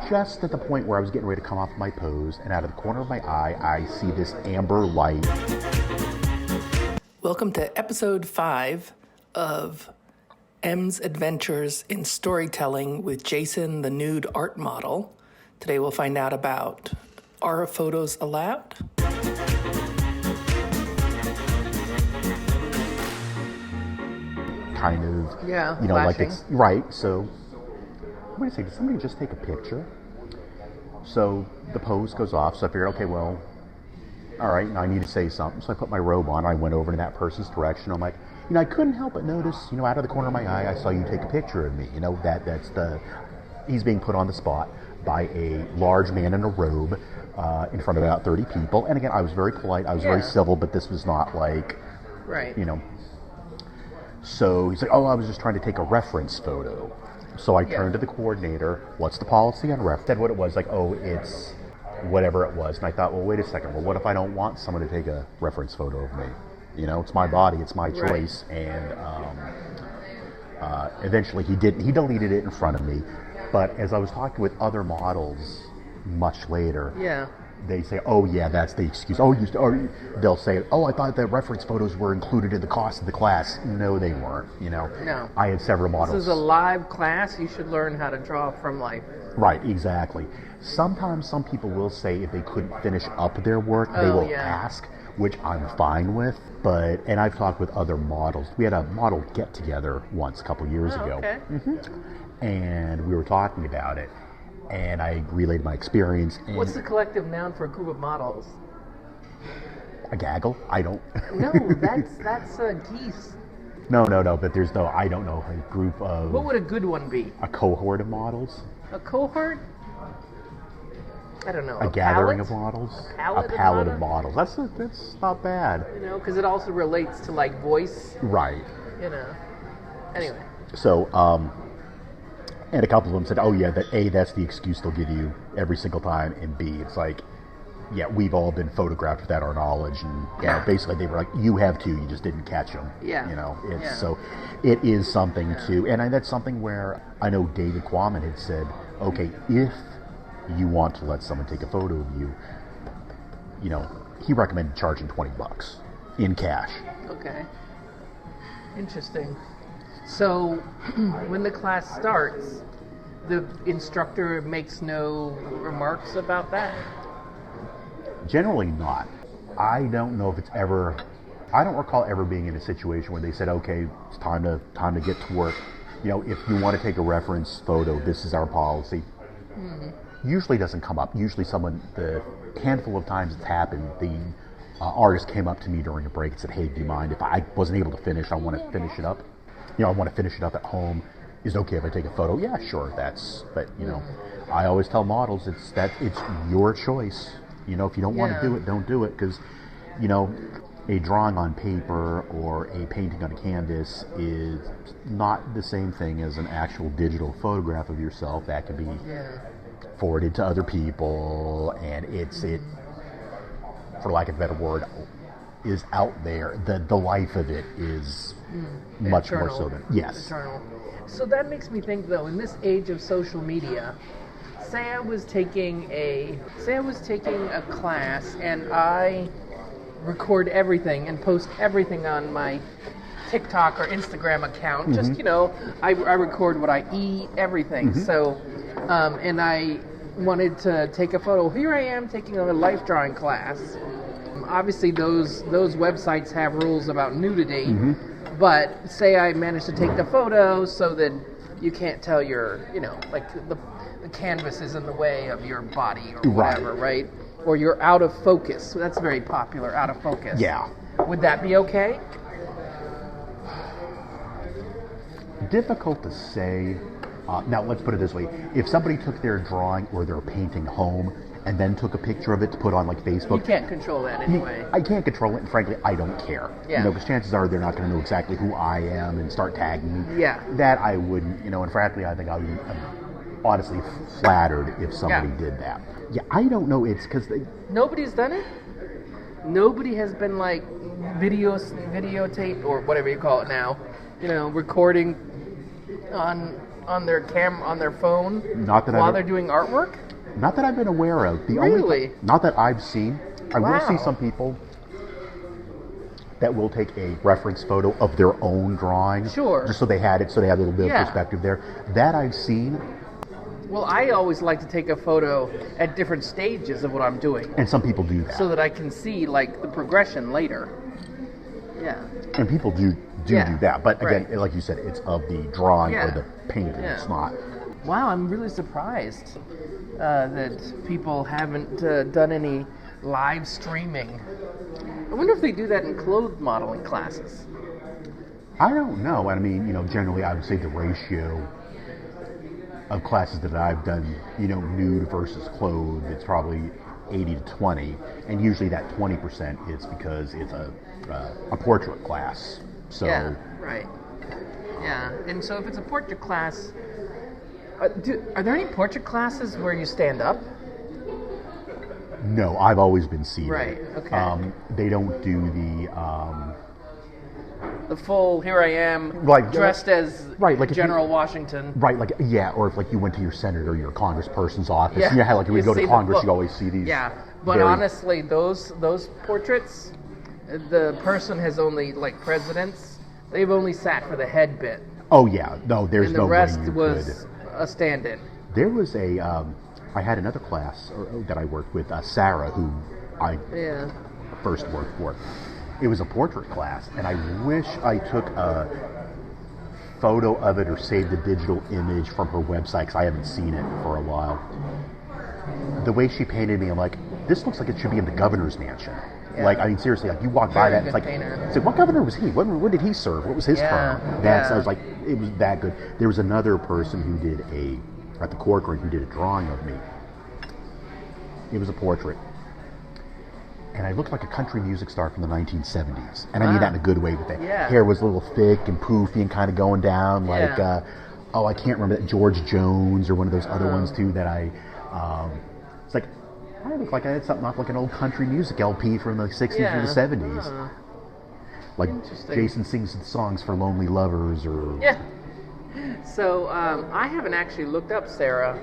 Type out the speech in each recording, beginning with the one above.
just at the point where I was getting ready to come off my pose, and out of the corner of my eye, I see this amber light. Welcome to episode 5 of M's Adventures in Storytelling with Jason, the Nude Art Model. Today we'll find out about, are photos allowed? Kind of, flashing. like it's right. So, wait a second, did somebody just take a picture? So the pose goes off. So I figured, okay, well, all right, now I need to say something. So I put my robe on. I went over to that person's direction. I'm like, I couldn't help but notice, out of the corner of my eye, I saw you take a picture of me. He's being put on the spot by a large man in a robe in front of about 30 people. And again, I was very polite. I was very civil, but this was not like, right. So he's like, oh, I was just trying to take a reference photo. So I turned to the coordinator, what's the policy on ref? Said what it was, like, oh, it's whatever it was. And I thought, well, wait a second. Well, what if I don't want someone to take a reference photo of me? It's my body, it's my choice. Right. And eventually he deleted it in front of me. But as I was talking with other models much later, they say, oh, yeah, that's the excuse. Or they'll say, oh, I thought that reference photos were included in the cost of the class. No, they weren't, No. I had several models. This is a live class. You should learn how to draw from life. Right, exactly. Sometimes some people will say if they couldn't finish up their work, they will ask, which I'm fine with. And I've talked with other models. We had a model get-together once a couple years ago. Okay. Mm-hmm. And we were talking about it. And I relayed my experience. And what's the collective noun for a group of models? A gaggle? I don't. No, that's geese. No. But there's no. I don't know a group of. What would a good one be? A cohort of models. A cohort? I don't know. A gathering of models. A palette of models. That's not bad. Because it also relates to like voice. Right. Anyway. So, and a couple of them said, oh yeah, that A, that's the excuse they'll give you every single time, and B, it's like, yeah, we've all been photographed without our knowledge, and basically they were like, you have too, you just didn't catch them. So it is something to, and that's something where I know David Quammen had said, okay, if you want to let someone take a photo of you, he recommended charging $20 in cash. Okay. Interesting. So, when the class starts, the instructor makes no remarks about that? Generally not. I don't know if it's ever... I don't recall ever being in a situation where they said, okay, it's time to get to work. If you want to take a reference photo, this is our policy. Mm-hmm. Usually doesn't come up. Usually the handful of times it's happened, the artist came up to me during a break and said, hey, do you mind if I wasn't able to finish, I want to finish it up. I want to finish it up at home. Is it okay if I take a photo? Yeah, sure. But I always tell models it's your choice. If you don't want to do it, don't do it. Because, a drawing on paper or a painting on a canvas is not the same thing as an actual digital photograph of yourself that can be forwarded to other people, and it, for lack of a better word, is out there. The life of it is much eternal. More so than Eternal. So that makes me think, though, in this age of social media, say I was taking a class and I record everything and post everything on my TikTok or Instagram account. Mm-hmm. Just I record what I eat, everything. Mm-hmm. So, and I wanted to take a photo. Here I am taking a life drawing class. Obviously, those websites have rules about nudity, but say I managed to take the photo so that you can't tell like the canvas is in the way of your body or whatever, right? Or you're out of focus. So that's very popular, out of focus. Yeah. Would that be okay? Difficult to say. Now, let's put it this way. If somebody took their drawing or their painting home and then took a picture of it to put on like Facebook. You can't control that anyway. I can't control it, and frankly, I don't care. Yeah. Because chances are they're not going to know exactly who I am and start tagging me. Yeah. That I wouldn't, and frankly, I think I would be honestly flattered if somebody did that. Yeah, I don't know. It's because nobody's done it? Nobody has been like videotape or whatever you call it now, recording on on their on their phone Not that while they're doing artwork? Not that I've been aware of. Really? Not that I've seen. I will see some people that will take a reference photo of their own drawing. Sure. Just so they had it, so they had a little bit of perspective there. That I've seen. Well, I always like to take a photo at different stages of what I'm doing. And some people do that. So that I can see, like, the progression later. Yeah. And people do that. But again, Right. like you said, it's of the drawing or Yeah. the painting. Yeah. It's not. Wow, I'm really surprised that people haven't done any live streaming. I wonder if they do that in clothes modeling classes. I don't know. I mean, generally I would say the ratio of classes that I've done, nude versus clothed, it's probably 80 to 20. And usually that 20% is because it's a portrait class. So, Yeah, right. Yeah, and so if it's a portrait class, are there any portrait classes where you stand up? No, I've always been seated. Right, okay. They don't do the full, here I am, Like, dressed as right, like if General Washington. right, like, or if you went to your senator or your congressperson's office. Yeah. You know how like when you go see to the Congress, full- you always see these. Yeah, but very- honestly, those portraits, the person has only, like presidents, they've only sat for the head bit. Oh yeah, no, there's And the no rest way you was could. a stand-in. There was I had another class that I worked with, Sarah, who I Yeah. first worked for. It was a portrait class, and I wish I took a photo of it or saved a digital image from her website because I haven't seen it for a while. The way she painted me, I'm like, this looks like it should be in the governor's mansion. Yeah. Like, I mean, seriously, like you walk by Very that, good it's like, painter. it's like, what governor was he? What did he serve? What was his Yeah, term? That's, yeah. I was like, it was that good. There was another person who did at the Corcoran, who did a drawing of me. It was a portrait. And I looked like a country music star from the 1970s. And I mean that in a good way. With the Yeah. hair was a little thick and poofy and kind of going down. Like, Yeah. I can't remember that, George Jones or one of those other ones too that it's like, I look like I had something off like an old country music LP from the 60s or the 70s. Like Interesting. Jason sings songs for lonely lovers or... Yeah. So I haven't actually looked up Sarah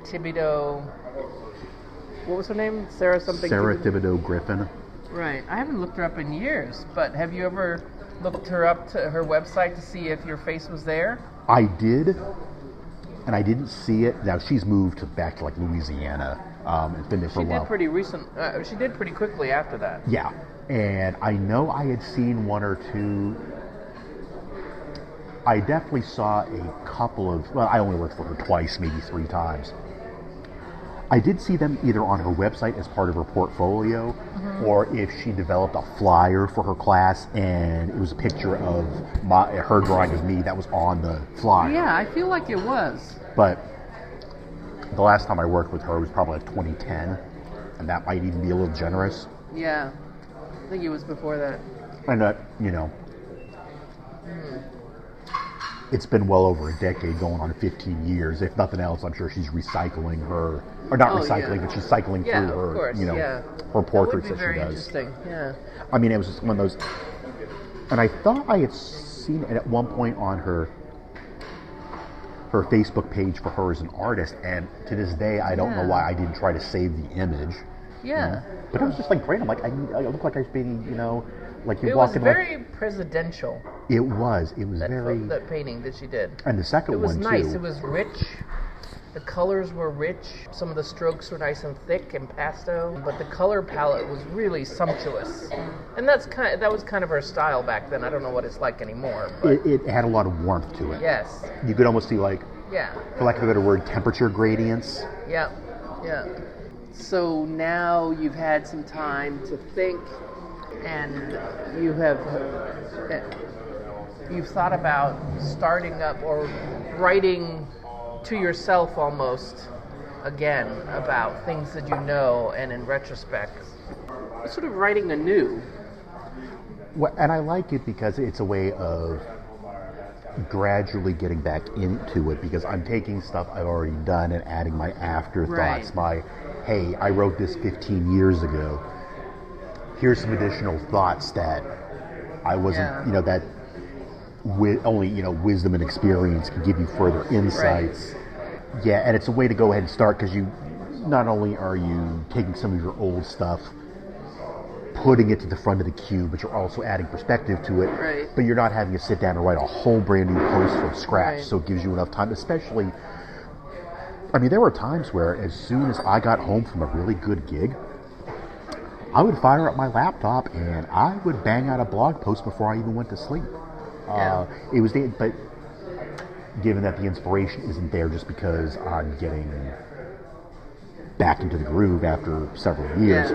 Thibodeau. What was her name? Sarah something? Sarah Thibodeau Griffin. Right. I haven't looked her up in years, but have you ever looked her up to her website to see if your face was there? I did, and I didn't see it. Now she's moved back to like Louisiana. It's been there for a while. She did pretty quickly after that. Yeah, and I know I had seen one or two. I definitely saw a couple of. Well, I only worked for her twice, maybe 3 times. I did see them either on her website as part of her portfolio, or if she developed a flyer for her class and it was a picture of her drawing of me that was on the flyer. Yeah, I feel like it was. But the last time I worked with her was probably like 2010, and that might even be a little generous. Yeah. I think it was before that. And it's been well over a decade, going on 15 years. If nothing else, I'm sure she's recycling her, or not recycling, but she's cycling through her, of course, her portraits that would be that very she does. interesting. Yeah. I mean, it was just one of those, and I thought I had seen it at one point on her Facebook page for her as an artist, and to this day, I don't know why I didn't try to save the image. Yeah. But it was just like great. I'm like, I look like I was being, like you're It was walking very like. presidential. It was That very. that painting that she did. And the second It was one nice. too. It was rich. The colors were rich. Some of the strokes were nice and thick and pastel, but the color palette was really sumptuous. And that was kind of her style back then. I don't know what it's like anymore. But It had a lot of warmth to it. yes. You could almost see, like, Yeah. for lack of a better word, temperature gradients. Yeah. Yeah. So now you've had some time to think, and you've thought about starting up or writing to yourself almost again about things that you know, and in retrospect, sort of writing anew. Well, and I like it because it's a way of gradually getting back into it, because I'm taking stuff I've already done and adding my afterthoughts, Right. hey, I wrote this 15 years ago. Here's some additional thoughts that I wasn't, Yeah. that only wisdom and experience can give you further insights. Right. Yeah, and it's a way to go ahead and start, because you not only are you taking some of your old stuff, putting it to the front of the queue, but you're also adding perspective to it. Right. But you're not having to sit down and write a whole brand new post from scratch. Right. So it gives you enough time, especially. I mean, there were times where as soon as I got home from a really good gig, I would fire up my laptop and I would bang out a blog post before I even went to sleep. Yeah. But given that the inspiration isn't there just because I'm getting back into the groove after several years,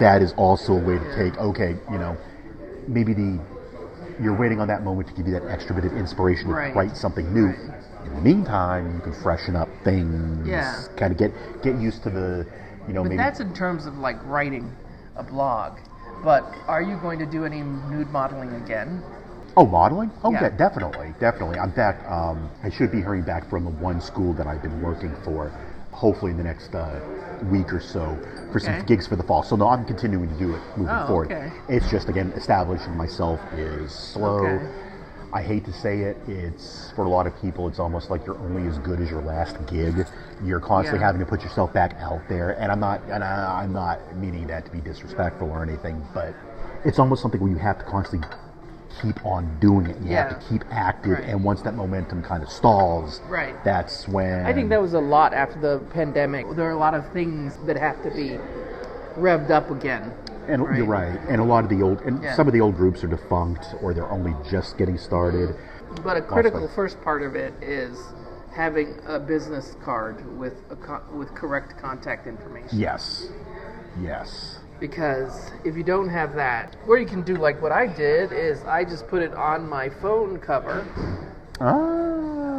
that is also a way to take, okay, maybe you're waiting on that moment to give you that extra bit of inspiration to write something new. Right. In the meantime, you can freshen up things, kind of get used to the, But maybe. That's in terms of like writing a blog. But are you going to do any nude modeling again? Oh, modeling? Oh, yeah, definitely. In fact, I should be hearing back from the one school that I've been working for, hopefully in the next week or so, for some gigs for the fall. So no, I'm continuing to do it moving forward. Okay. It's just, again, establishing myself is slow. Okay. I hate to say it, it's for a lot of people, it's almost like you're only as good as your last gig. You're constantly having to put yourself back out there, and I'm not meaning that to be disrespectful or anything, but it's almost something where you have to constantly keep on doing it. You have to keep active, and once that momentum kind of stalls, that's when. I think that was a lot after the pandemic. There are a lot of things that have to be revved up again. And you're right. And a lot of the old, some of the old groups are defunct, or they're only just getting started. But a critical first part of it is having a business card with correct contact information. Yes. Because if you don't have that, or you can do like what I did, is I just put it on my phone cover.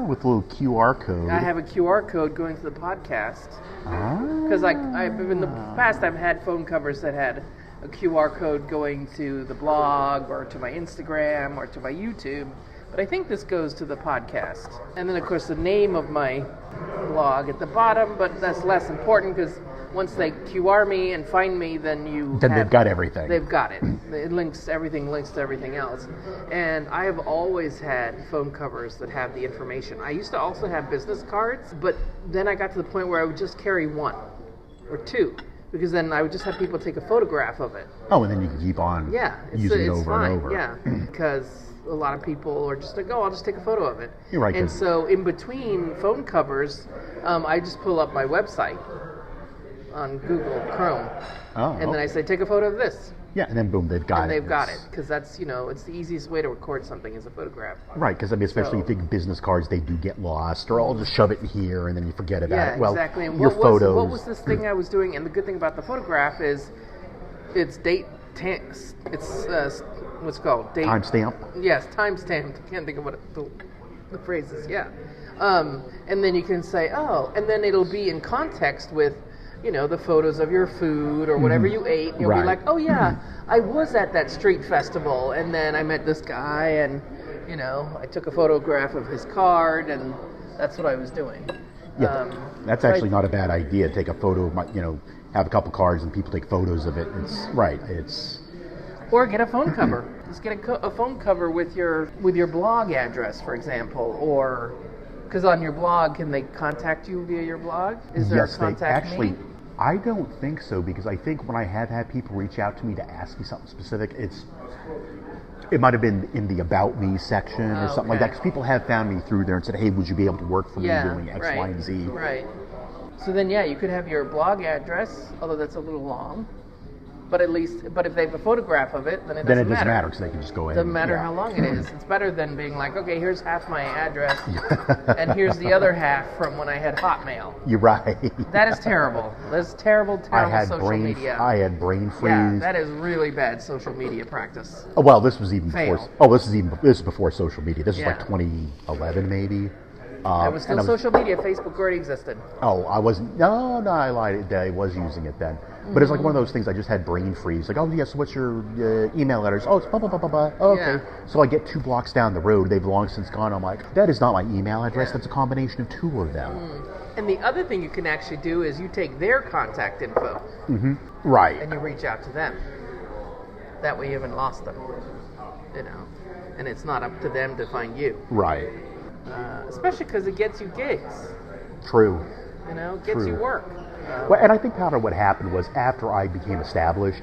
With a little QR code. I have a QR code going to the podcast. Because in the past I've had phone covers that had a QR code going to the blog or to my Instagram or to my YouTube, but I think this goes to the podcast. And then of course the name of my blog at the bottom, but that's less important because once they QR me and find me, then they've got everything. They've got it. Everything links to everything else. And I have always had phone covers that have the information. I used to also have business cards, but then I got to the point where I would just carry one or two. Because then I would just have people take a photograph of it. Oh, and then you can keep on using it over and over. Yeah, because a lot of people are just like, I'll just take a photo of it. You're right. And so in between phone covers, I just pull up my website on Google Chrome. And then I say, take a photo of this. Yeah, and then boom, they've got it. And they've got it, because that's, it's the easiest way to record something is a photograph. Right, because especially big business cards, they do get lost, or I'll just shove it in here and then you forget about it. Well, exactly. And photos. What was this thing I was doing? And the good thing about the photograph is it's it's what's it called? Timestamp? Yes, timestamp. I can't think of what the phrase is. Yeah. And then you can say, and then it'll be in context with the photos of your food or whatever you ate. You'll be like, I was at that street festival, and then I met this guy, and, I took a photograph of his card, and that's what I was doing. Yeah, that's actually not a bad idea. Take a photo of my, have a couple cards and people take photos of it. Or get a phone cover. Just get a phone cover with your blog address, for example, or because on your blog, can they contact you via your blog? Is there a contact me? I don't think so, because I think when I have had people reach out to me to ask me something specific, it might have been in the About Me section or something like that, because people have found me through there and said, hey, would you be able to work for me doing X, Y, and Z? Right. So then, you could have your blog address, although that's a little long. But if they have a photograph of it, then it doesn't matter because they can just go ahead. Doesn't matter how long it is. It's better than being like, okay, here's half my address, and here's the other half from when I had Hotmail. You're right. That is terrible. That's terrible social media. I had brain freeze. Yeah, that is really bad social media practice. Oh, well, this was even before. Oh, this is before social media. This was like 2011, maybe. It was still social media. Facebook already existed. Oh, I wasn't. No, I lied. I was using it then. But it's like one of those things. I just had brain freeze. Like, so what's your email address? Oh, it's blah blah blah blah blah. Oh, okay. Yeah. So I get 2 blocks down the road. They've long since gone. I'm like, that is not my email address. That's a combination of 2 of them. And the other thing you can actually do is you take their contact info. Right. And you reach out to them. That way you haven't lost them. and it's not up to them to find you. Right. Especially because it gets you gigs. True. You know, it gets you work. Well, and I think part of what happened was after I became established,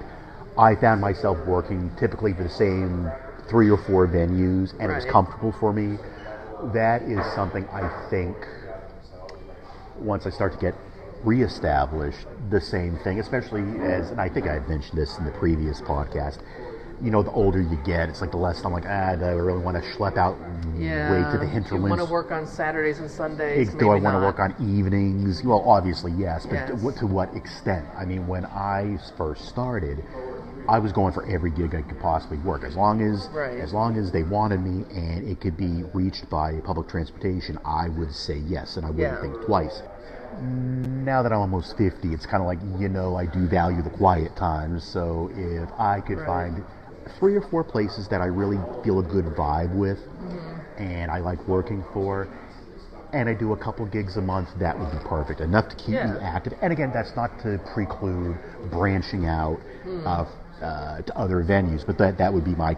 I found myself working typically for the same 3 or 4 venues, and it was comfortable for me. That is something I think once I start to get reestablished, the same thing, especially as, and I think I had mentioned this in the previous podcast, you know, the older you get, it's like the less I'm like, do I really want to schlep out and wait to the hinterlands? Do you want to work on Saturdays and Sundays? Do I want to work on evenings? Well, obviously, yes, but to what extent? I mean, when I first started, I was going for every gig I could possibly work. As long as they wanted me and it could be reached by public transportation, I would say yes, and I wouldn't think twice. Now that I'm almost 50, it's kind of like, you know, I do value the quiet times. So if I could find 3 or 4 places that I really feel a good vibe with and I like working for, and I do a couple gigs a month, that would be perfect. Enough to keep me active. And again, that's not to preclude branching out to other venues, but that would be my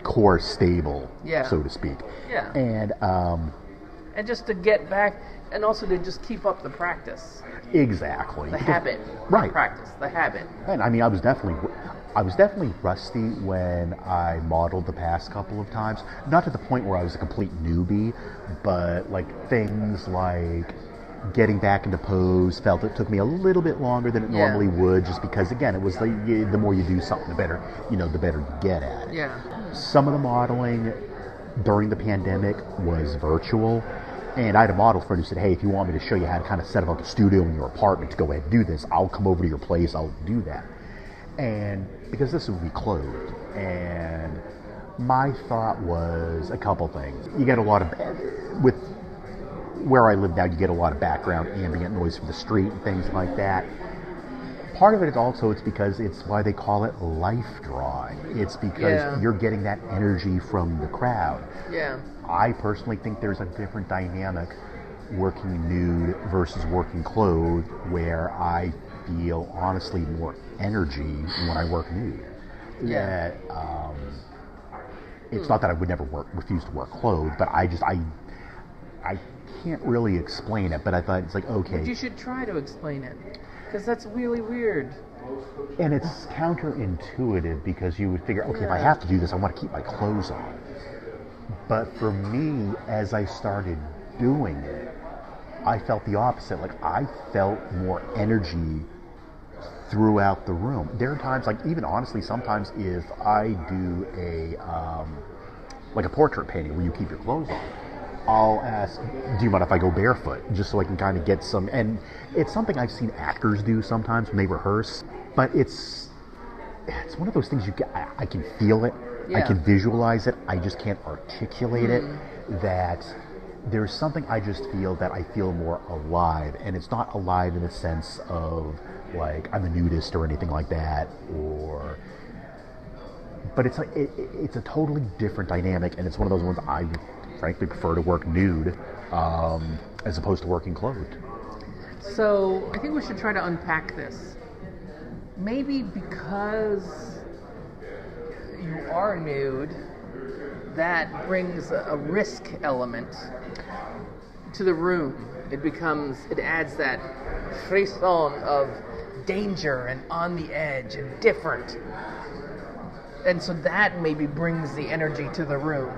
core stable, so to speak. Yeah. And just to get back, and also to just keep up the practice. Exactly. The habit. Right. Practice. The habit. And I mean, I was definitely rusty when I modeled the past couple of times. Not to the point where I was a complete newbie, but like things like getting back into pose felt it took me a little bit longer than it normally would, just because again, it was like the more you do something, the better you get at it. Yeah. Some of the modeling during the pandemic was virtual, and I had a model friend who said, hey, if you want me to show you how to kind of set up like a studio in your apartment to go ahead and do this, I'll come over to your place, I'll do that. And because this would be closed, and my thought was a couple things. You get a lot of, with where I live now, you get a lot of background ambient noise from the street and things like that. Part of it is also, it's because it's why they call it life drawing. It's because you're getting that energy from the crowd. Yeah. I personally think there's a different dynamic working nude versus working clothed, where I feel honestly more energy when I work nude. Yeah. That it's not that I would never refuse to work clothed, but I can't really explain it. But I thought it's like, okay, But you should try to explain it, because that's really weird. And it's counterintuitive, because you would figure, okay, if I have to do this, I want to keep my clothes on. But for me, as I started doing it, I felt the opposite. Like, I felt more energy throughout the room. There are times, like, even honestly, sometimes if I do like a portrait painting where you keep your clothes on, I'll ask, do you mind if I go barefoot? Just so I can kind of get some, and it's something I've seen actors do sometimes when they rehearse, but it's one of those things I can feel it, I can visualize it, I just can't articulate it, that there's something I just feel that I feel more alive, and it's not alive in the sense of like I'm a nudist or anything like that, but it's like it's a totally different dynamic, and it's one of those ones I frankly prefer to work nude as opposed to working clothed. So I think we should try to unpack this. Maybe because you are nude, that brings a risk element to the room. It adds that frisson of danger and on the edge and different. And so that maybe brings the energy to the room.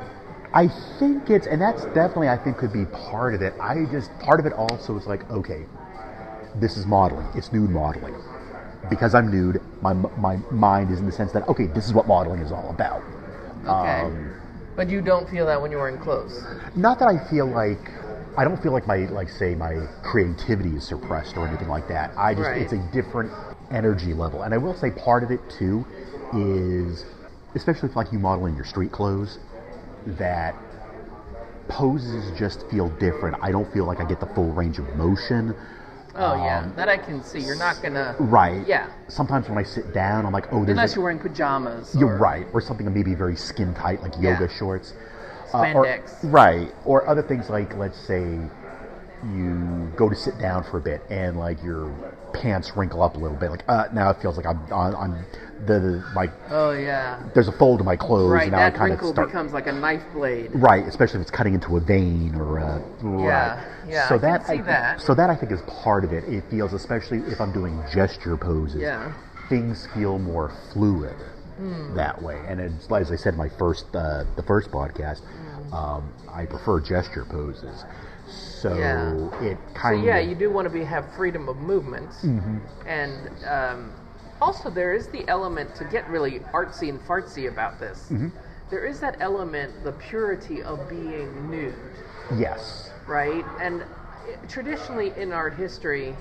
I think and that's definitely, I think, could be part of it. Part of it also is like, okay, this is modeling. It's nude modeling. Because I'm nude, my mind is in the sense that, okay, this is what modeling is all about. Okay. But you don't feel that when you're wearing clothes? Not that I don't feel like my creativity is suppressed or anything like that. It's a different energy level. And I will say part of it too is, especially if like you model in your street clothes, that poses just feel different. I don't feel like I get the full range of motion. Oh, yeah. That I can see. You're not going to... Right. Yeah. Sometimes when I sit down, I'm like, oh, there's... Unless you're wearing pajamas. You're right. Or something maybe very skin tight, like yoga shorts. Spandex. Right. Or other things like, let's say, you go to sit down for a bit, and like your pants wrinkle up a little bit. Like, now it feels like I'm like. Oh yeah. There's a fold in my clothes. Right. And now That I kind wrinkle of start, becomes like a knife blade. right, especially if it's cutting into a vein or Yeah. right. Yeah. So I that can see that. So that I think is part of it. It feels, especially if I'm doing gesture poses. Yeah. Things feel more fluid that way. And it's, as I said in my the first podcast, I prefer gesture poses. So it kind of... So yeah, you do want to have freedom of movement. And also there is the element, to get really artsy and fartsy about this, there is that element, the purity of being nude. Yes. Right? And traditionally in art history,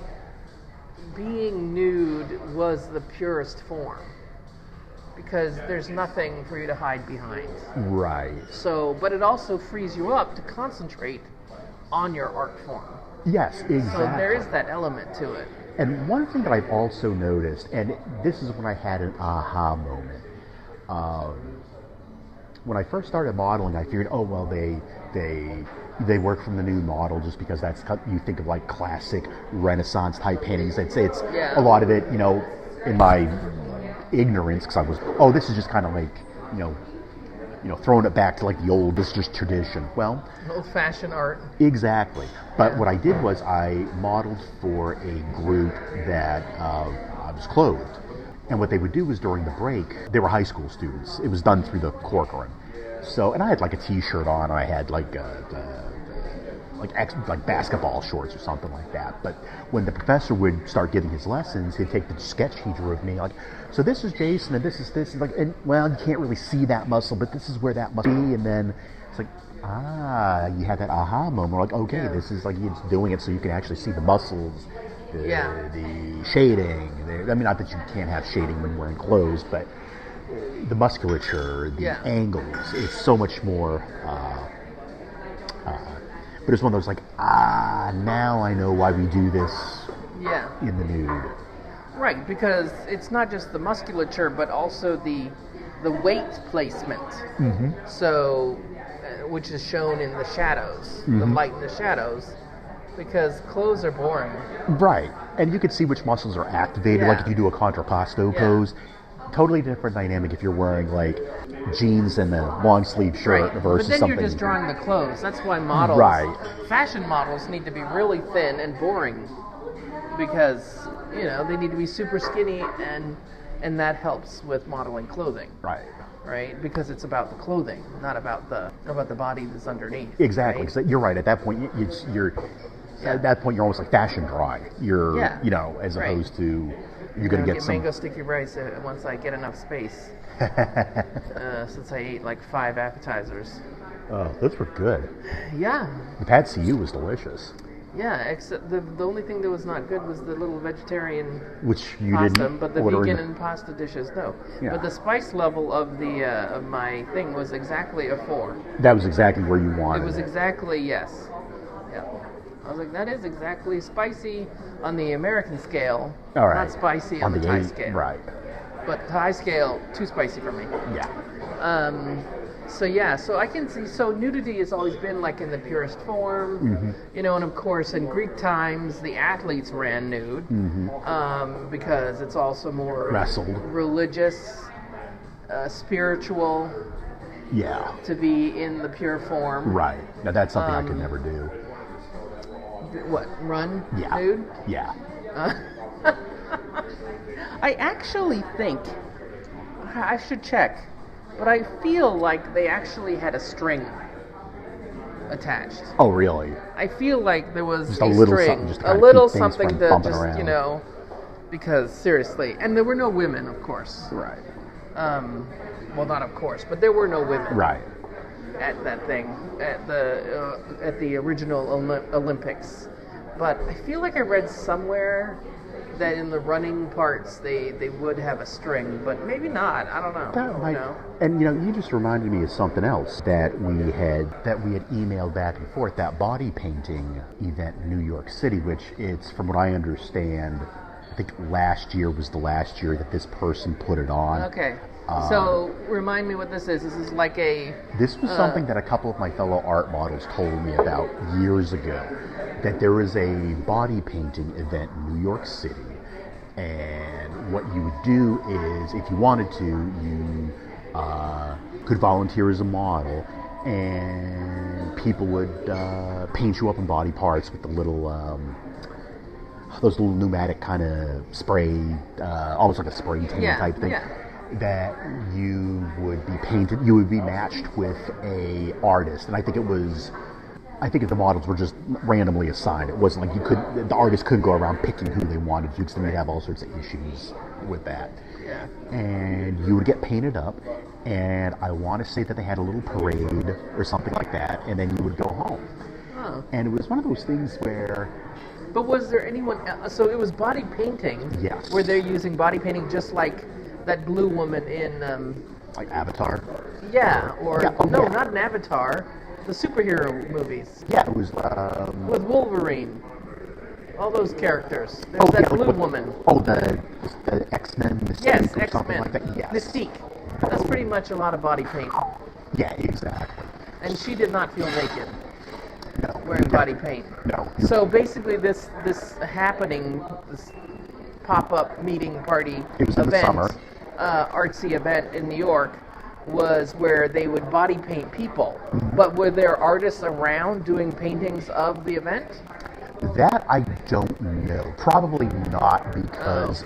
being nude was the purest form, because there's nothing for you to hide behind. Right. So, but it also frees you up to concentrate on your art form. Yes, exactly. So there is that element to it. And one thing that I've also noticed, and this is when I had an aha moment. When I first started modeling, I figured, oh well, they work from the Nude Model just because that's, you think of like classic Renaissance type paintings. I'd say it's a lot of it, in my ignorance, because I was, this is just kind of like, throwing it back to like the old, this is just tradition. Well, old-fashioned art. Exactly. But what I did was I modeled for a group that I was clothed. And what they would do was during the break, they were high school students. It was done through the Corcoran. So, and I had like a t-shirt on, and I had like basketball shorts or something like that. But when the professor would start giving his lessons, he'd take the sketch he drew of me, like, so this is Jason, and this is this, and like, and well, you can't really see that muscle, but this is where that must be, and then it's like, you had that aha moment, like, okay, this is like, he's doing it so you can actually see the muscles, the shading. I mean, not that you can't have shading when wearing clothes, but the musculature, the angles, it's so much more. But it's one of those like, now I know why we do this in the nude. Right, because it's not just the musculature, but also the weight placement. So, which is shown in the shadows, the light and the shadows, because clothes are boring. Right, and you can see which muscles are activated. Like if you do a contrapposto pose, totally different dynamic if you're wearing like jeans and a long sleeve shirt versus but then something. You're just drawing the clothes. That's why fashion models need to be really thin and boring, because they need to be super skinny, and that helps with modeling clothing. Right, because it's about the clothing, not about the body that's underneath. Exactly. Right? So you're right. At that point, you're at that point you're almost like fashion drawing. You're as opposed to you're going to get some mango sticky rice once I get enough space. Since I ate like 5 appetizers. Oh, those were good. Yeah. The pad see ew was delicious. Yeah, except the only thing that was not good was the little vegetarian which you pasta, didn't but the order vegan and pasta dishes, no. Yeah. But the spice level of the of my thing was exactly a 4. That was exactly where you wanted it. Was exactly, yes. Yeah. I was like, that is exactly spicy on the American scale, all right. Not spicy on the Thai scale. Right. But Thai scale, too spicy for me. Yeah. So I can see, so nudity has always been like in the purest form, and of course in Greek times the athletes ran nude, because it's also more religious, spiritual, to be in the pure form. Right. Now that's something I could never do. What, run Yeah. nude? Yeah. I actually think, I should check, but I feel like they actually had a string attached. Oh, really? I feel like there was just a little string, something, just to a kind little of keep things something from to bumping just, around. because seriously, and there were no women, of course. Right. Well, not of course, but there were no women. Right. At that thing, at the original Olympics. But I feel like I read somewhere that in the running parts they would have a string, but maybe not. I don't know. That might, and you just reminded me of something else that we had emailed back and forth. That body painting event in New York City, which it's, from what I understand, I think last year was the last year that this person put it on. Okay. So remind me what this is. This is like a... This was something that a couple of my fellow art models told me about years ago, that there was a body painting event in New York City And what you would do is, if you wanted to, you could volunteer as a model, and people would paint you up in body parts with the little, those little pneumatic kind of spray, almost like a spray tan type thing. Yeah. That you would be painted, you would be matched with a artist, and I think the models were just randomly assigned. It wasn't like the artist couldn't go around picking who they wanted to, because then you'd have all sorts of issues with that. Yeah. And you would get painted up, and I want to say that they had a little parade or something like that, and then you would go home. Oh. And it was one of those things where... But was there anyone else? So it was body painting. Yes. Where they're using body painting just like that blue woman in... like Avatar? Yeah, or... Yeah. Oh, no, yeah. not in Avatar. The superhero movies. Yeah, it was... With Wolverine. All those characters. There's that blue woman. Oh, the X-Men Mystique, Yes, or X-Men. something like that. Yes. Mystique. That's pretty much a lot of body paint. Yeah, exactly. And she did not feel naked No. wearing body paint. No. So basically this happening, this pop-up meeting party It was in the summer. Artsy event in New York, was where they would body paint people. But were there artists around doing paintings of the event? That I don't know. Probably not, because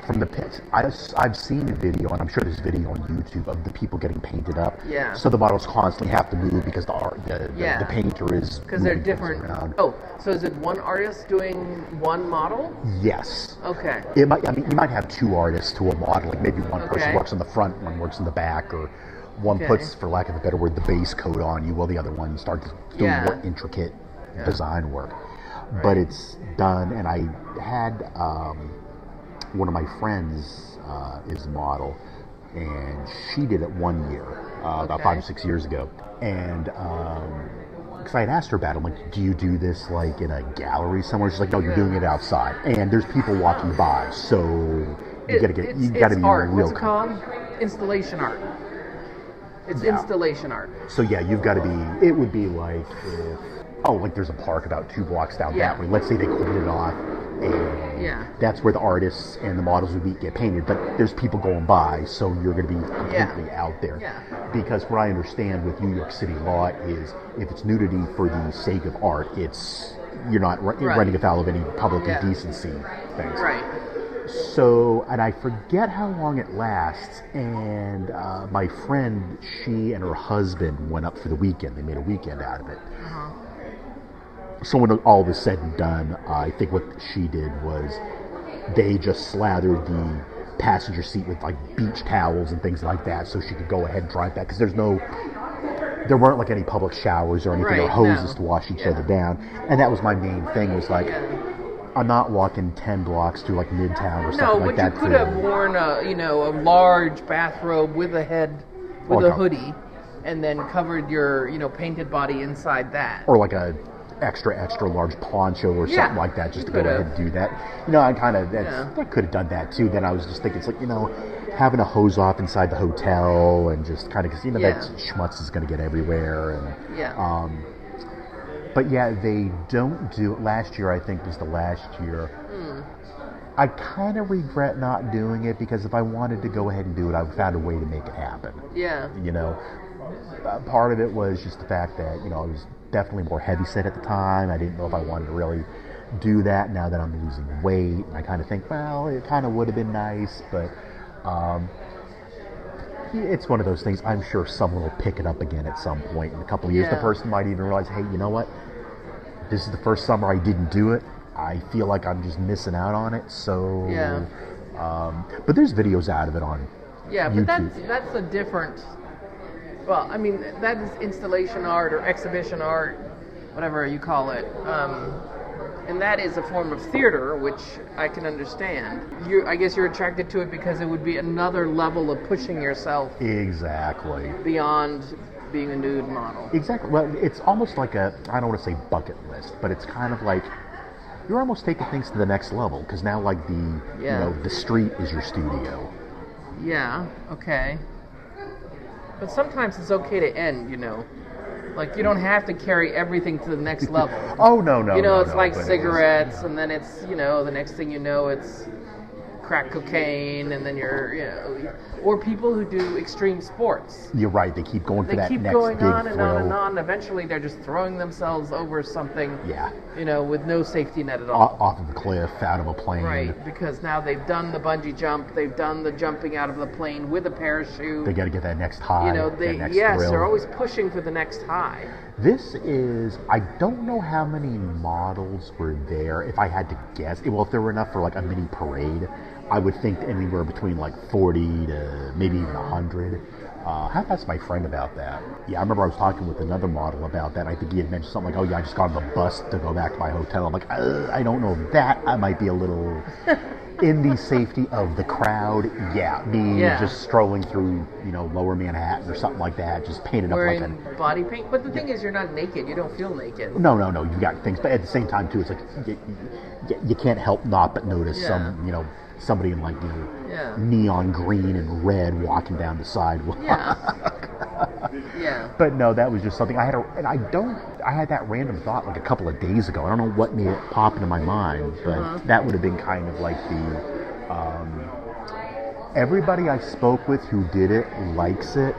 from the pits, I've seen a video, and I'm sure there's a video on YouTube of the people getting painted up. Yeah. So the models constantly have to move because the painter is Because they're moving different. around. Oh, so is it one artist doing one model? Yes. Okay. You might have two artists to a model. Like maybe one person Okay. works in the front, one works in the back, or one puts, for lack of a better word, the base coat on you, while the other one starts doing more intricate design work. Right. But it's done, and I had one of my friends is a model, and she did it 1 year, about 5 or 6 years ago. And because I had asked her about it, I'm like, do you do this like in a gallery somewhere? She's like, no, you're doing it outside, and there's people walking by, so you gotta be art. real. What's it called? Installation art. It's installation art. So yeah, you've got to be. It would be like if like there's a park about 2 blocks down that way. Let's say they cordoned it off, and that's where the artists and the models would get painted. But there's people going by, so you're going to be completely out there. Yeah. Because what I understand with New York City law is, if it's nudity for the sake of art, you're not running afoul of any public indecency things. Right. So, and I forget how long it lasts, and my friend, she and her husband went up for the weekend. They made a weekend out of it. So when all was said and done, I think what she did was they just slathered the passenger seat with like beach towels and things like that, so she could go ahead and drive back, because there weren't like any public showers or anything, or hoses to wash each other down. And that was my main thing, was like, I'm not walking 10 blocks to like Midtown or something like that. No, but you could have worn a large bathrobe with a hoodie, and then covered your painted body inside that. Or like a extra large poncho or something like that, just to go ahead and do that. I could have done that too. Then I was just thinking, it's like, having a hose off inside the hotel, and just kind of, because that schmutz is going to get everywhere. And but yeah, they don't do it. Last year, I think, was the last year. I kind of regret not doing it, because if I wanted to go ahead and do it, I found a way to make it happen. Yeah. Part of it was just the fact that, I was definitely more heavyset at the time. I didn't know if I wanted to really do that now that I'm losing weight. And I kind of think, well, it kind of would have been nice, but it's one of those things. I'm sure someone will pick it up again at some point in a couple of years. The person might even realize, hey, you know what? This is the first summer I didn't do it. I feel like I'm just missing out on it. So, but there's videos out of it on YouTube. But that's a different. Well, I mean, that is installation art or exhibition art, whatever you call it. And that is a form of theater, which I can understand. I guess you're attracted to it because it would be another level of pushing yourself. Exactly. Beyond being a nude model. Exactly. Well, it's almost like I don't want to say bucket list, but it's kind of like you're almost taking things to the next level, because now, like, the street is your studio. Yeah. Okay. But sometimes it's okay to end, Like, you don't have to carry everything to the next level. Oh, no. You know, it's no, like but cigarettes, and then it's, you know, the next thing you know, it's crack cocaine, and then you're, you know, or people who do extreme sports. You're right. They keep going for that They keep next going big on and thrill. on and on. Eventually, they're just throwing themselves over something, Yeah. you know, with no safety net at all. Off of a cliff, out of a plane. Right, because now they've done the bungee jump, they've done the jumping out of the plane with a parachute. They got to get that next high. You know, that next yes, thrill. they're always pushing for the next high. This is, I don't know how many models were there, if I had to guess. Well, if there were enough for like a mini parade, I would think anywhere between like 40 to maybe even 100. I have asked my friend about that. Yeah, I remember I was talking with another model about that. I think he had mentioned something like, oh yeah, I just got on the bus to go back to my hotel. I'm like, I don't know that. I might be a little in the safety of the crowd. Yeah, me just strolling through, you know, lower Manhattan or something like that, just painted Wearing up like body paint. But the thing is, you're not naked. You don't feel naked. No, you got things. But at the same time, too, it's like you can't help not but notice some, you know, somebody in like, you know, neon green and red walking down the sidewalk. Yeah. But no, that was just something I had that random thought like a couple of days ago. I don't know what made it pop into my mind, but that would have been kind of like the, everybody I spoke with who did it likes it.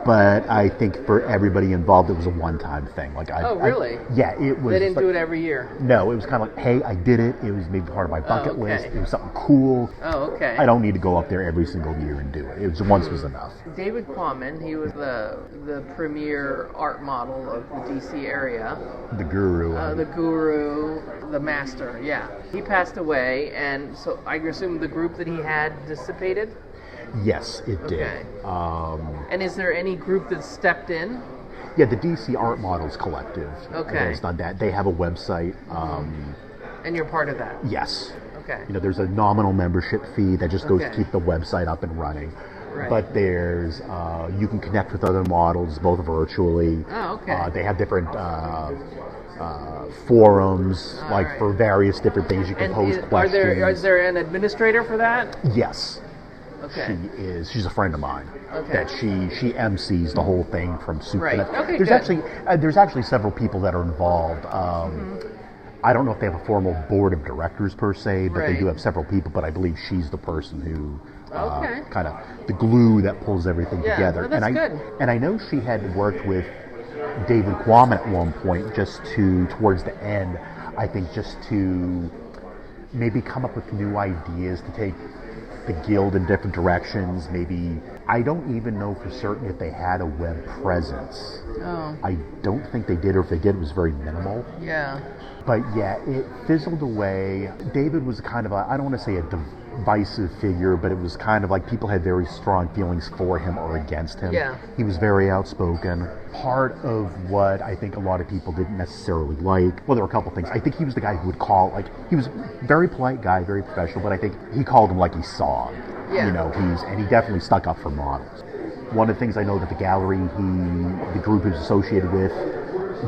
But I think for everybody involved, it was a one-time thing. Like, really? Yeah, it was. They didn't like, do it every year. No, it was kind of like, hey, I did it. It was maybe part of my bucket list. It was something cool. Oh, okay. I don't need to go up there every single year and do it. It was once was enough. David Quammen, he was the premier art model of the D.C. area. The guru. The guru, the master. Yeah, he passed away, and so I assume the group that he had dissipated. Yes, it did. Okay. And is there any group that stepped in? Yeah, the DC Art Models Collective has done that. They have a website. And you're part of that? Yes. Okay. You know, there's a nominal membership fee that just goes to keep the website up and running. Right. But there's, you can connect with other models, both virtually. Oh, okay. They have different forums, for various different things. You can post questions. Is there an administrator for that? Yes. Okay. She's a friend of mine. Okay. That she MCs the whole thing from soup to nuts. Okay, there's actually several people that are involved. I don't know if they have a formal board of directors per se, but they do have several people. But I believe she's the person who kind of the glue that pulls everything together. Well, that's good. And I know she had worked with David Quammen at one point, towards the end. I think just to maybe come up with new ideas to take the guild in different directions. Maybe I don't even know for certain if they had a web presence. Oh. I don't think they did, or if they did, it was very minimal. Yeah. But yeah, it fizzled away. David was kind of I don't want to say a divisive figure, but it was kind of like people had very strong feelings for him or against him. Yeah. He was very outspoken. Part of what I think a lot of people didn't necessarily like, well, there were a couple things. I think he was the guy who would call, he was a very polite guy, very professional, but I think he called him like he saw him. Yeah. You know, and he definitely stuck up for models. One of the things I know that the gallery the group he was associated with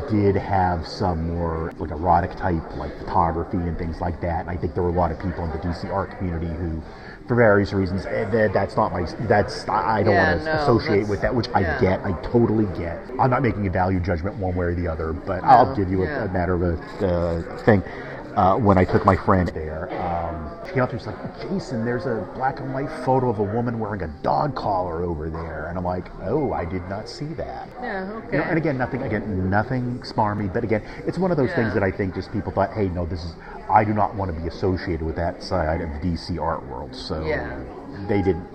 did have some more erotic type photography and things like that, and I think there were a lot of people in the DC art community who, for various reasons, I don't want to associate with that, which I totally get. I'm not making a value judgment one way or the other, but I'll give you a matter of a thing. When I took my friend there, she came up to me, she's like, Jason, there's a black and white photo of a woman wearing a dog collar over there. And I'm like, oh, I did not see that. Yeah, okay. You know, and again, nothing smarmy, but again, it's one of those things that I think just people thought, hey, no, I do not want to be associated with that side of the DC art world. So they didn't,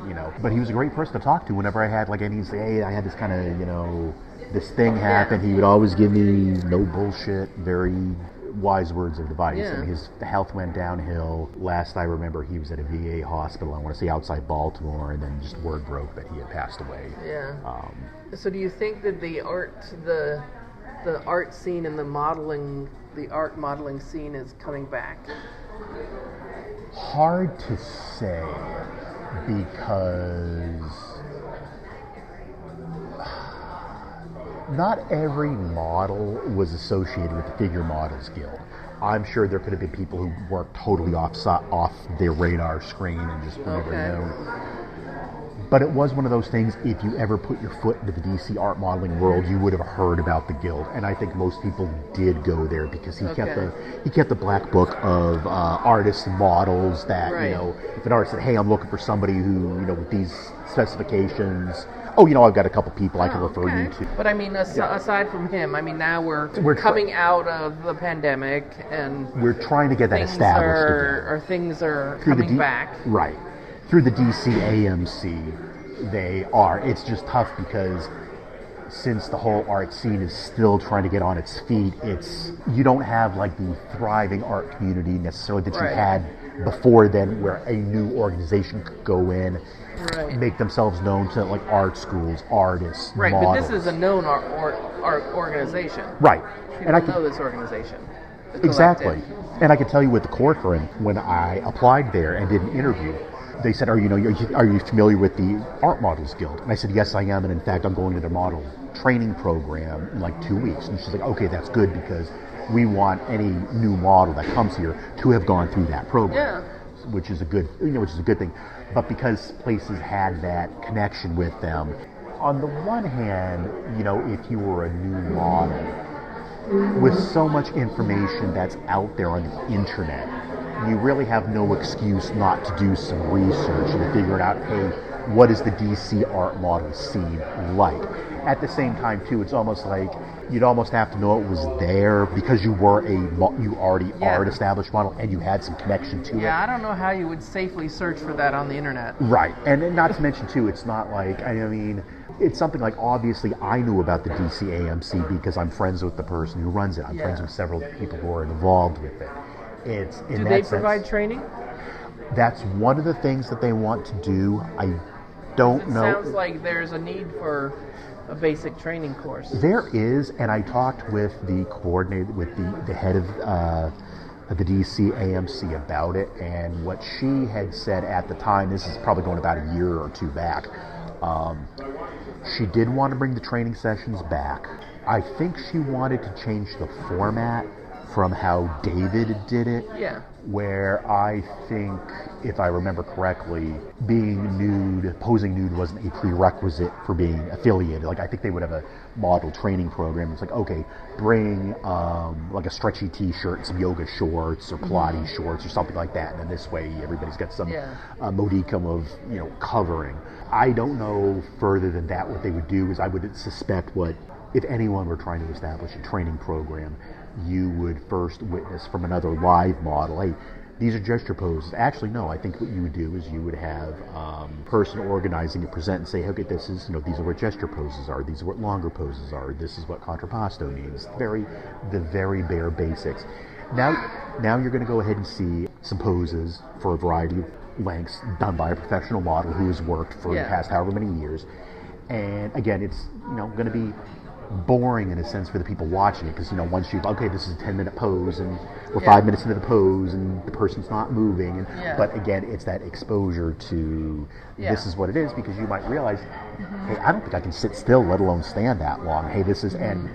but he was a great person to talk to whenever I had and he'd say, hey, I had this kind of, this thing happen. He would always give me no bullshit, very wise words of advice. Yeah. I mean, his health went downhill. Last I remember, he was at a VA hospital, I want to say outside Baltimore, and then just word broke that he had passed away. Yeah. So do you think that the art scene and the art modeling scene is coming back? Hard to say, because not every model was associated with the Figure Models Guild. I'm sure there could have been people who worked totally off their radar screen and just were never known. But it was one of those things, if you ever put your foot into the DC art modeling world, you would have heard about the guild. And I think most people did go there because he kept the black book of artists and models that, Right. if an artist said, hey, I'm looking for somebody who, with these specifications, I've got a couple people I can refer you to. But I mean, aside from him, I mean, now we're coming out of the pandemic, and we're trying to get that established things are coming back. Right. Through the DC AMC, they are. It's just tough because since the whole art scene is still trying to get on its feet, you don't have like the thriving art community necessarily that you had before then, where a new organization could go in, make themselves known to like art schools, artists, models. But this is a known art organization. Right. People know this organization. Exactly. And I can tell you with the Corcoran, when I applied there and did an interview, they said, are you familiar with the Art Models Guild? And I said, yes, I am. And in fact, I'm going to their model training program in like 2 weeks. And she's like, okay, that's good because we want any new model that comes here to have gone through that program, which is a good thing. But because places had that connection with them, on the one hand, if you were a new model, with so much information that's out there on the internet, you really have no excuse not to do some research and figure out, hey, what is the DC art model scene like? At the same time, too, it's almost like you'd almost have to know it was there because you already are an established model and you had some connection to it. Yeah, I don't know how you would safely search for that on the internet. Right, and not to mention, too, it's not like, it's something like, obviously, I knew about the DC AMC because I'm friends with the person who runs it. I'm friends with several people who are involved with it. Do they provide training? That's one of the things that they want to do. I don't know. It sounds like there's a need for a basic training course. There is, and I talked with the coordinator, with the head of the DC AMC about it, and what she had said at the time, this is probably going about a year or two back, she did want to bring the training sessions back. I think she wanted to change the format from how David did it, where I think, if I remember correctly, posing nude wasn't a prerequisite for being affiliated. Like, I think they would have a model training program. It's like, okay, bring like a stretchy t-shirt, some yoga shorts or Pilates shorts or something like that, and then this way everybody's got some modicum of covering. I don't know further than that what they would do. Is I would suspect if anyone were trying to establish a training program, you would first witness from another live model, hey, these are gesture poses. Actually, no, I think what you would do is you would have a person organizing and present and say, okay, this is, these are what gesture poses are, these are what longer poses are, this is what contrapposto means. The very bare basics. Now you're going to go ahead and see some poses for a variety of lengths done by a professional model who has worked for the past however many years. And again, it's going to be boring in a sense for the people watching it because once this is a 10-minute pose and we're 5 minutes into the pose and the person's not moving but again, it's that exposure to this is what it is, because you might realize, hey, I don't think I can sit still, let alone stand that long. Hey, this is and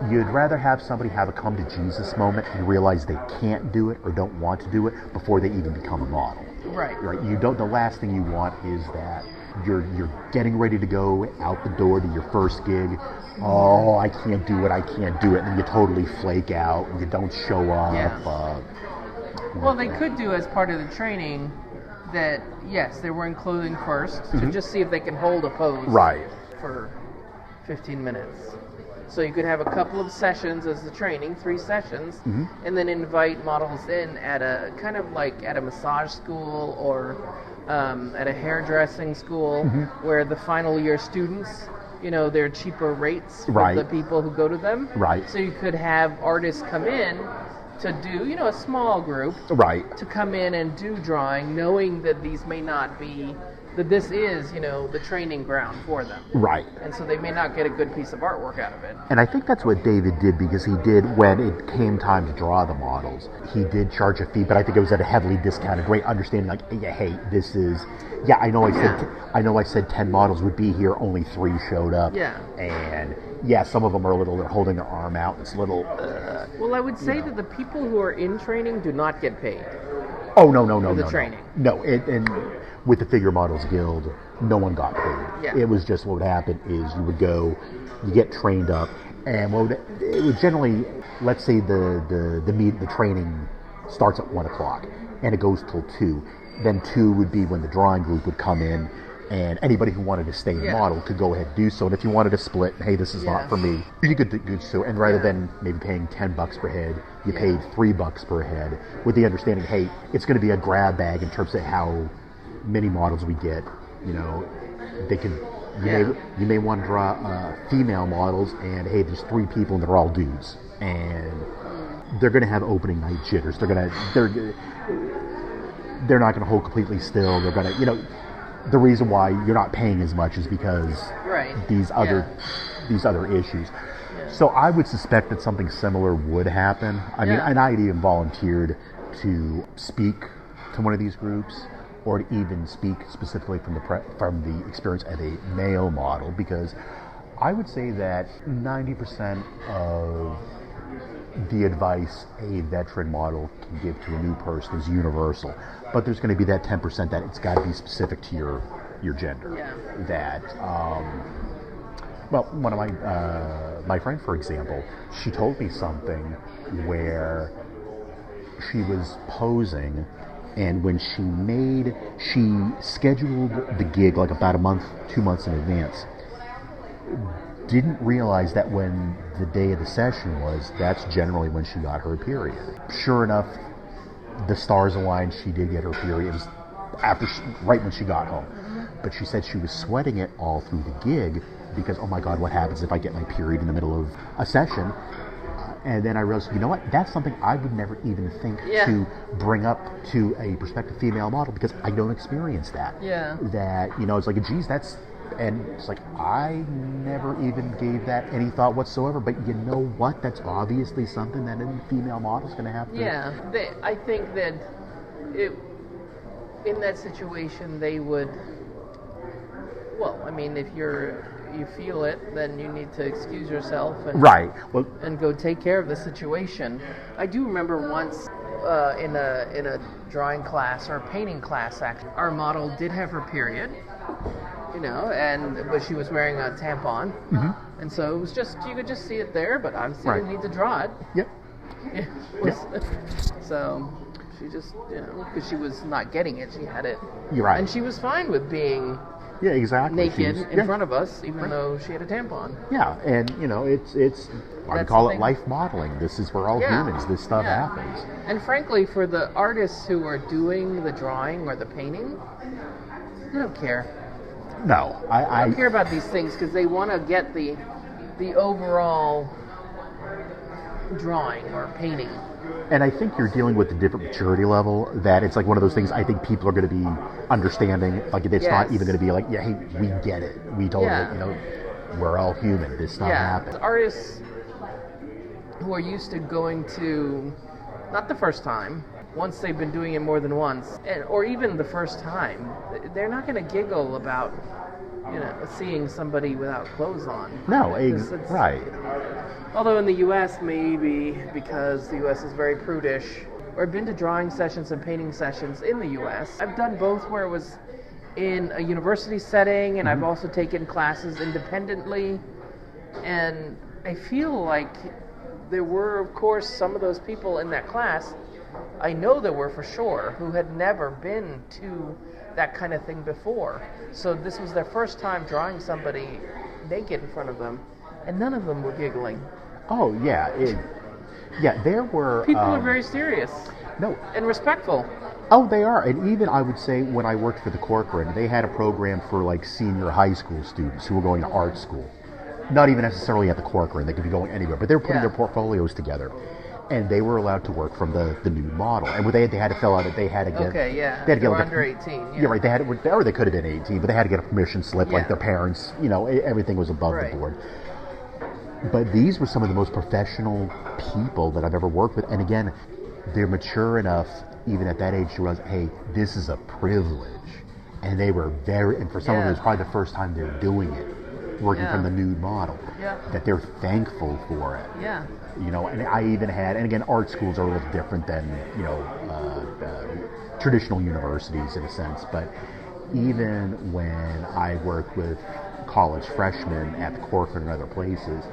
you'd rather have somebody have a come to Jesus moment and realize they can't do it or don't want to do it before they even become a model. Right. The last thing you want is that you're getting ready to go out the door to your first gig. Oh, I can't do it, and then you totally flake out and you don't show up. Well, they could do as part of the training that, yes, they're wearing clothing first to just see if they can hold a pose for 15 minutes. So you could have a couple of sessions as the training, 3 sessions, and then invite models in at a kind of like at a massage school or at a hairdressing school where the final year students, they're cheaper rates for the people who go to them. So you could have artists come in to do, a small group to come in and do drawing, knowing that these may not be, that this is, the training ground for them. And so they may not get a good piece of artwork out of it. And I think that's what David did, because he did, when it came time to draw the models, he did charge a fee, but I think it was at a heavily discounted rate, understanding like, hey, this is, I know I said 10 models would be here, only 3 showed up. And some of them are they're holding their arm out, it's a little... Well, I would say that the people who are in training do not get paid. Oh, no, no, no, for the no, training. no. And with the Figure Models Guild, no one got paid. Yeah. It was just what would happen is you would go, you get trained up, and it would generally, let's say the training starts at 1 o'clock, and it goes till 2. Then 2 would be when the drawing group would come in, and anybody who wanted to stay in model could go ahead and do so. And if you wanted to split, hey, this is not for me, you could do so. And rather than maybe paying $10 per head, you paid $3 per head, with the understanding, hey, it's going to be a grab bag in terms of how many models we get. You know, they can. You may want to draw female models, and hey, there's 3 people and they're all dudes, and they're going to have opening night jitters. They're not going to hold completely still. They're going to, you know, the reason why you're not paying as much is because these other issues. Yeah. So I would suspect that something similar would happen. I mean, and I even volunteered to speak to one of these groups, or to even speak specifically from the experience of a male model, because I would say that 90% of the advice a veteran model can give to a new person is universal, but there's going to be that 10% that it's got to be specific to your gender. Yeah. That well, one of my friend, for example, she told me something where she was posing, and when she scheduled the gig like about a month, 2 months in advance. Didn't realize that when the day of the session was, that's generally when she got her period. Sure enough, the stars aligned. She did get her period. It was right when she got home. But she said she was sweating it all through the gig because, oh my God, what happens if I get my period in the middle of a session? And then I realized, you know what? That's something I would never even think to bring up to a prospective female model, because I don't experience that. Yeah. That, you know, it's like, geez, that's... And it's like, I never even gave that any thought whatsoever. But you know what? That's obviously something that a female model is going to have to... Yeah. I think that in that situation, they would... Well, I mean, if you feel it, then you need to excuse yourself and go take care of the situation. I do remember once in a drawing class or a painting class, actually, our model did have her period. You know, but she was wearing a tampon, and so it was just, you could just see it there, but obviously you didn't need to draw it. Yep. So she just, you know, because she was not getting it, she had it. You're right. And she was fine with being naked in front of us, even though she had a tampon. Yeah, and you know, it's I call it life modeling. This is for all humans. This stuff happens. And frankly, for the artists who are doing the drawing or the painting, they don't care. No, I don't care about these things because they want to get the overall drawing or painting. And I think you're dealing with a different maturity level, that it's like one of those things I think people are going to be understanding. Like, it's not even going to be like, yeah, hey, we get it. We totally, you know, we're all human. This stuff happens. Artists who are used to going to, not the first time, once they've been doing it more than once, or even the first time, they're not going to giggle about, you know, seeing somebody without clothes on. No, right. Although in the U.S., maybe because the U.S. is very prudish. Or I've been to drawing sessions and painting sessions in the U.S. I've done both where it was in a university setting, and I've also taken classes independently. And I feel like there were, of course, some of those people in that class, I know there were for sure, who had never been to that kind of thing before. So this was their first time drawing somebody naked in front of them, and none of them were giggling. Oh, yeah. There were... People are very serious. No. And respectful. Oh, they are. And even, I would say, when I worked for the Corcoran, they had a program for, like, senior high school students who were going to art school. Not even necessarily at the Corcoran. They could be going anywhere. But they were putting their portfolios together. And they were allowed to work from the nude model. And they had to fill out it. They had to get... Okay, yeah. They had to get under 18. Yeah, right. They had, or they could have been 18, but they had to get a permission slip, like their parents. You know, everything was above the board. But these were some of the most professional people that I've ever worked with. And again, they're mature enough, even at that age, to realize, hey, this is a privilege. And they were and for some of them, it was probably the first time they're doing it, working from the nude model, that they're thankful for it. You know, and I even had, and again, art schools are a little different than, you know, traditional universities in a sense, but even when I worked with college freshmen at the Corcoran and other places,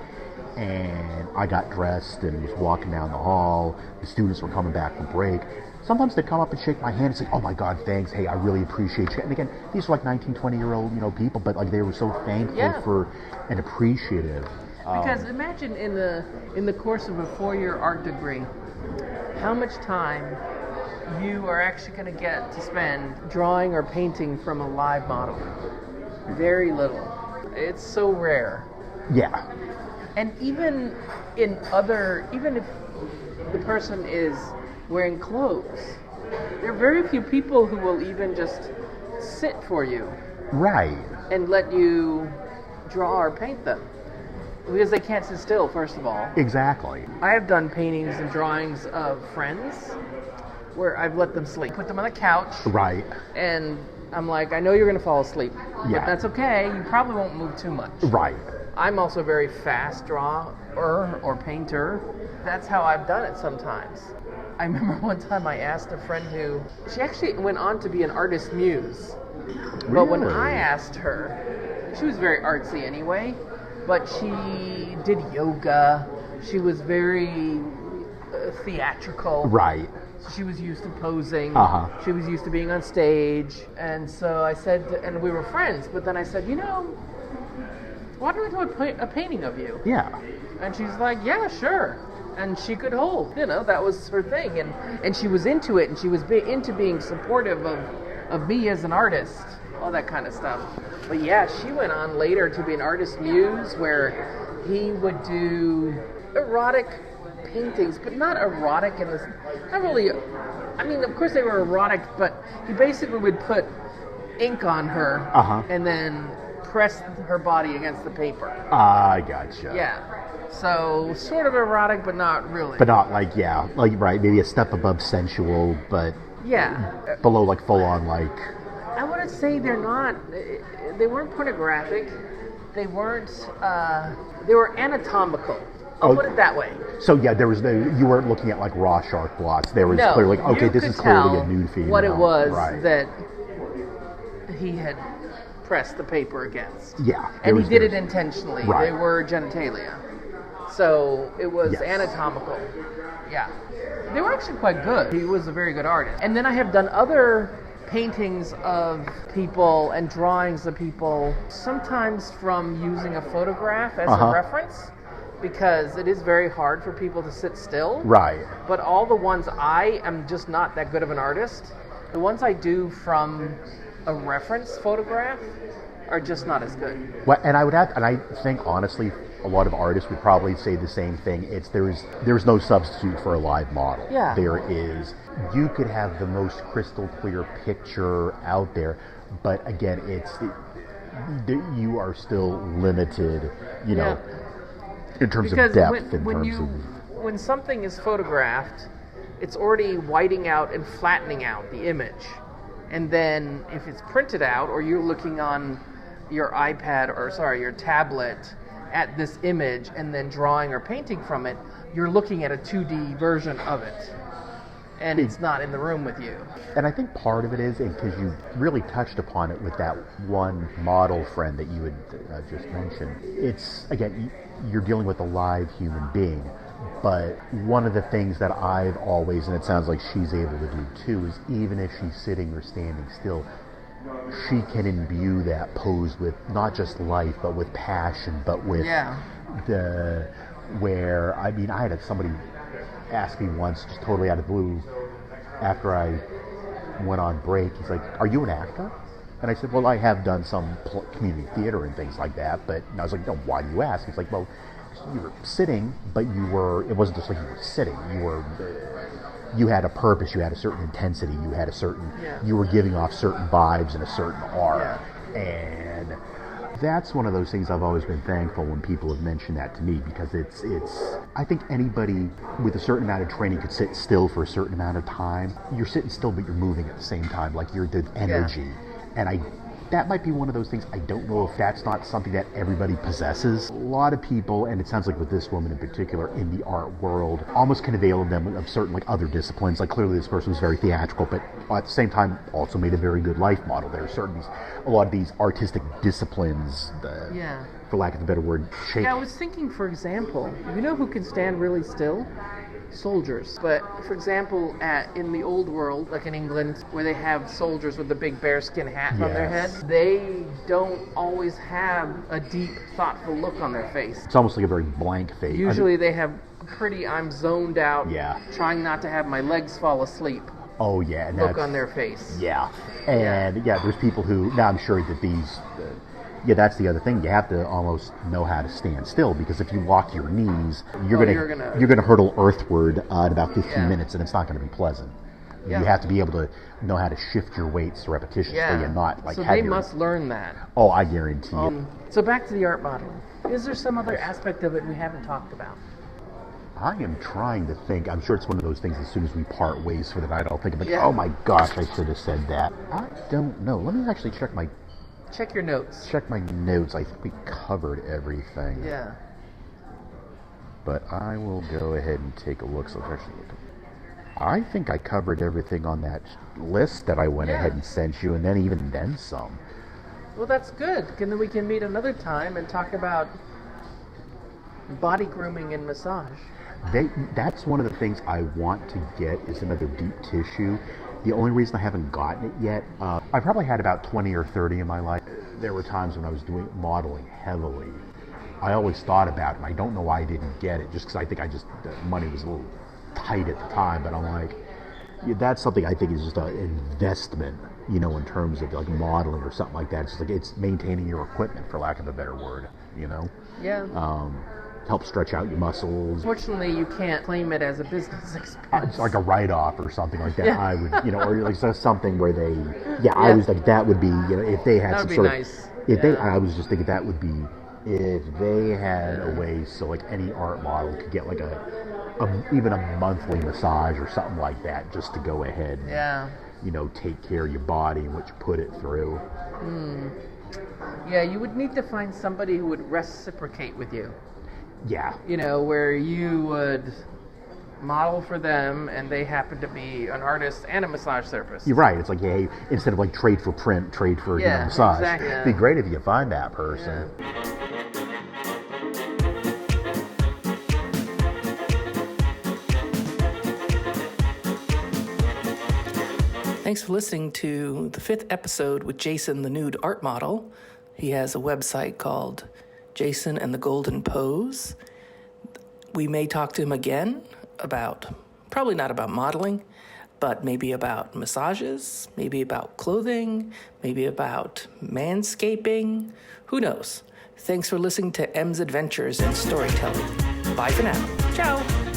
and I got dressed and was walking down the hall, the students were coming back from break, sometimes they'd come up and shake my hand and say, "Oh my God, thanks, hey, I really appreciate you." And again, these are like 19, 20-year-old, people, but like they were so thankful for and appreciative. Because imagine in the course of a 4-year art degree, how much time you are actually going to get to spend drawing or painting from a live model. Very little. It's so rare. Yeah. And even if the person is wearing clothes, there are very few people who will even just sit for you. Right. And let you draw or paint them. Because they can't sit still, first of all. Exactly. I have done paintings and drawings of friends where I've let them sleep. Put them on the couch. Right. And I'm like, I know you're going to fall asleep. Yeah. But that's okay. You probably won't move too much. Right. I'm also a very fast drawer or painter. That's how I've done it sometimes. I remember one time I asked a friend she actually went on to be an artist muse. Really? But when I asked her, she was very artsy anyway, but she did yoga. She was very theatrical. Right. She was used to posing. Uh-huh. She was used to being on stage. And so I said, and we were friends, but then I said, why don't we do a painting of you? Yeah. And she's like, yeah, sure. And she could hold, that was her thing. And she was into it, and she was into being supportive of me as an artist, all that kind of stuff. But yeah, she went on later to be an artist muse where he would do erotic paintings, but not erotic in this, not really, I mean, of course they were erotic, but he basically would put ink on her and then press her body against the paper. I gotcha. Yeah. So, sort of erotic, but not really. But not like, right, maybe a step above sensual, but below like full on like... I wouldn't say they weren't pornographic. They weren't, they were anatomical. I'll put it that way. So yeah, you weren't looking at like raw shark blocks. There was clearly like, okay, this is clearly a nude female. What it was right. that he had pressed the paper against. Yeah. And he did it intentionally. Right. They were genitalia. So it was anatomical. Yeah. They were actually quite good. He was a very good artist. And then I have done other paintings of people and drawings of people, sometimes from using a photograph as a reference, because it is very hard for people to sit still. Right. But all the ones I am just not that good of an artist. The ones I do from a reference photograph are just not as good. Well, and I think honestly, a lot of artists would probably say the same thing. There's no substitute for a live model. Yeah. There is. You could have the most crystal clear picture out there, but again, you are still limited, in terms of depth. When something is photographed, it's already whiting out and flattening out the image. And then if it's printed out, or you're looking on your your tablet at this image and then drawing or painting from it, you're looking at a 2D version of it. And it's not in the room with you. And I think part of it is, because you really touched upon it with that one model friend that you had just mentioned, it's, again, you're dealing with a live human being. But one of the things that I've always, and it sounds like she's able to do too, is even if she's sitting or standing still, she can imbue that pose with not just life, but with passion, but with I had somebody ask me once, just totally out of the blue, after I went on break, he's like, "Are you an actor?" And I said, "Well, I have done some community theater and things like that," and I was like, "No, why do you ask?" He's like, "Well, you were sitting, but it wasn't just like you were sitting, you had a purpose, you had a certain intensity, you were giving off certain vibes and a certain aura." And that's one of those things I've always been thankful when people have mentioned that to me, because it's I think anybody with a certain amount of training could sit still for a certain amount of time. You're sitting still, but you're moving at the same time, like you're the energy. And that might be one of those things. I don't know if that's not something that everybody possesses. A lot of people, and it sounds like with this woman in particular, in the art world, almost can avail them of certain like other disciplines. Like clearly this person was very theatrical, but at the same time also made a very good life model. There are a lot of these artistic disciplines, for lack of a better word, shape. Yeah, I was thinking, for example, you know who can stand really still? Soldiers. But for example, in the old world, like in England, where they have soldiers with the big bearskin hats on their head, they don't always have a deep, thoughtful look on their face. It's almost like a very blank face. Usually they have I'm zoned out, Yeah. trying not to have my legs fall asleep. Oh yeah, and Look on their face. Yeah, and there's people who, now I'm sure that these, that's the other thing. You have to almost know how to stand still, because if you lock your knees, you're gonna hurtle earthward in about 15 minutes, and it's not going to be pleasant. You have to be able to know how to shift your weights repetitiously and not like. So they must learn that. Oh, I guarantee you. So back to the art modeling. Is there some other aspect of it we haven't talked about? I am trying to think. I'm sure it's one of those things, as soon as we part ways for the night, I'll think of it. Oh my gosh, I should have said that. I don't know. Let me actually check your notes. Check my notes. I think we covered everything. Yeah. But I will go ahead and take a look. So actually, I think I covered everything on that list that I went ahead and sent you, and then even then some. Well, that's good. And then we can meet another time and talk about body grooming and massage. That's one of the things I want to get, is another deep tissue. The only reason I haven't gotten it yet, I probably had about 20 or 30 in my life. There were times when I was doing modeling heavily. I always thought about it, and I don't know why I didn't get it, just because I think the money was a little tight at the time, but I'm like, that's something I think is just an investment, in terms of like modeling or something like that. It's like, it's maintaining your equipment, for lack of a better word, Yeah. Help stretch out your muscles. Fortunately, you can't claim it as a business expense. It's like a write-off or something like that. I would, or like something where they, I was like, that would be, if they had that some would sort be nice. I was just thinking that would be, if they had a way so like any art model could get like even a monthly massage or something like that, just to go ahead and, take care of your body and what you put it through. Yeah, you would need to find somebody who would reciprocate with you. Yeah. Where you would model for them and they happen to be an artist and a massage therapist. You're right. It's like, hey, instead of like trade for print, trade for massage. Exactly. It'd be great if you find that person. Thanks for listening to the 5th episode with Jason, the Nude Art Model. He has a website called Jason and the Golden Pose. We may talk to him again probably not about modeling, but maybe about massages, maybe about clothing, maybe about manscaping. Who knows? Thanks for listening to M's Adventures in Storytelling. Bye for now. Ciao.